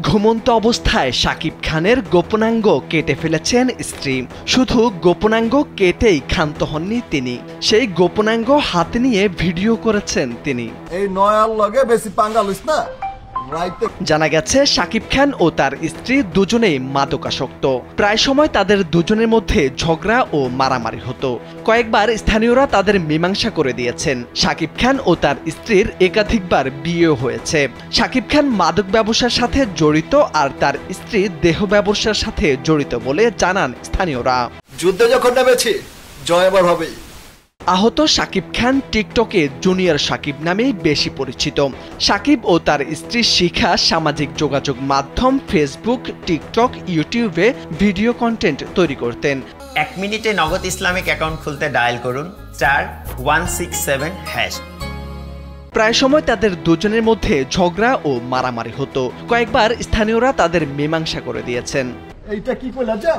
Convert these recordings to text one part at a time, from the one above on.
ঘুমন্ত অবস্থায় শাকিব খানের গোপনাঙ্গ কেটে ফেলেছেন স্ত্রী। শুধু গোপনাঙ্গ কেটেই ক্ষান্ত হননি তিনি, সেই গোপনাঙ্গ হাতে নিয়ে ভিডিও করেছেন তিনি। এই নয়ার লগে বেশি পাঙ্গা লইস না। জানা গেছে শাকিব খান ও তার স্ত্রী দুজনেই মাদকাসক্ত। প্রায় সময় তাদের দুজনের মধ্যে ঝগড়া ও মারামারি হতো। কয়েকবার স্থানীয়রা তাদের মীমাংসা করে দিয়েছেন। শাকিব খান ও তার স্ত্রীর একাধিকবার বিয়ে হয়েছে। শাকিব খান মাদক ব্যবসার সাথে জড়িত আর তার স্ত্রী দেহ ব্যবসার সাথে জড়িত বলে জানান স্থানীয়রা। যুদ্ধে যখন নেমেছি জয় আবার হবেই। আহত শাকিব খান টিকটকে জুনিয়র শাকিব নামেই বেশি পরিচিত। শাকিব ও তার স্ত্রী শিখা সামাজিক যোগাযোগ মাধ্যম ফেসবুক, টিকটক, ইউটিউবে ভিডিও কন্টেন্ট তৈরি করতেন। 1 মিনিটে নগদ ইসলামিক অ্যাকাউন্ট খুলতে ডায়াল করুন *167#। প্রায় সময় তাদের দুজনের মধ্যে ঝগড়া ও মারামারি হতো। কয়েকবার স্থানীয়রা তাদের মীমাংসা করে দিয়েছেন। এইটা কি কইলা যা?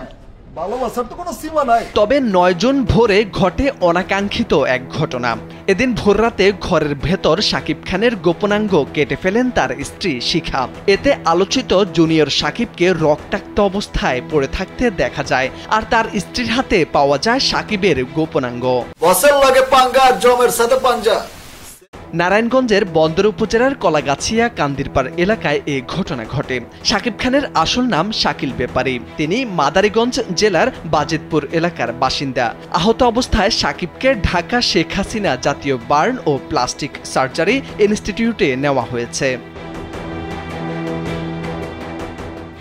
ভালোবাসার তো কোনো সীমা নাই। তবে 9 জুন ভোরে ঘটে অনাকাঙ্ক্ষিত এক ঘটনা। এদিন ভোররাতে ঘরের ভেতর শাকিব খানের গোপনাঙ্গ কেটে ফেলেন তার স্ত্রী শিখা। এতে আলোচিত জুনিয়র শাকিবকে রক্তাক্ত অবস্থায় পড়ে থাকতে দেখা যায়, আর তার স্ত্রীর হাতে পাওয়া যায় শাকিবের গোপনাঙ্গ। বসের লগে পাঙ্গা, জমের সাথে পাঞ্জা। নারায়ণগঞ্জের বন্দর উপজেলার কলাগাছিয়া কান্দিরপাড় এলাকায় এই ঘটনা ঘটে। শাকিব খানের আসল নাম শাকিল ব্যাপারী। তিনি মাদারীগঞ্জ জেলার বাজিতপুর এলাকার বাসিন্দা। আহত অবস্থায় শাকিবকে ঢাকা শেখ হাসিনা জাতীয় বার্ন ও প্লাস্টিক সার্জারি ইনস্টিটিউটে নেওয়া হয়েছে।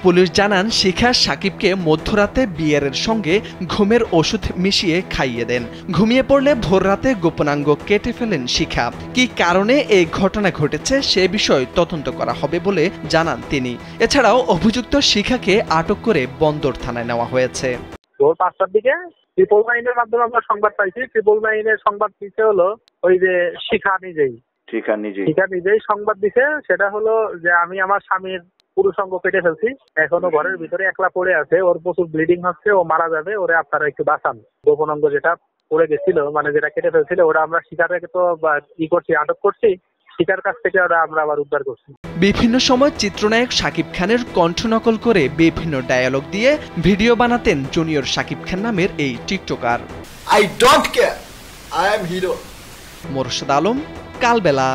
পুলিশ জানান শিখা শাকিবকে মধ্যরাতে বিয়ারের সঙ্গে ঘুমের ওষুধ মিশিয়ে খাইয়ে দেন। ঘুমিয়ে পড়লে ভোররাতে গোপনাঙ্গ কেটে ফেলেন শিখা। কি কারণে এই ঘটনা ঘটেছে সে বিষয়ে তদন্ত করা হবে বলে জানান তিনি। এছাড়াও অভিযুক্ত শিখাকে আটক করে বন্দর থানায় নেওয়া হয়েছে। ভোর 5টার দিকে ট্রিপল নাইনের মাধ্যমে আমরা সংবাদ পাইছি। ট্রিপল নাইনের সংবাদ দিতে হলো ওই যে শিখা নিজেই সংবাদ দিছে। সেটা হলো যে আমি আমার স্বামীর পুরুষাঙ্গ কেটে ফেলছি, এখনো ঘরের ভিতরে একলা পড়ে আছে, ওর প্রচুর ব্লিডিং হচ্ছে, ও মারা যাবে, ওরে আপনারা একটু বাঁচান। গোপনাঙ্গ যেটা পড়ে গেছিল, মানে যেটা কেটে ফেলছিল, ওরা আমরা শিকারকে তো আটক করছি, শিকার কাছ থেকে ওরা আমরা আবার উদ্ধার করছি। বিভিন্ন সময় চিত্রনায়ক শাকিব খানের কণ্ঠ নকল করে বিভিন্ন ডায়ালগ দিয়ে ভিডিও বানাতেন জুনিয়র শাকিব খান নামের এই TikToker. I don't care, I am hero. Morshed Alam, Kalbela.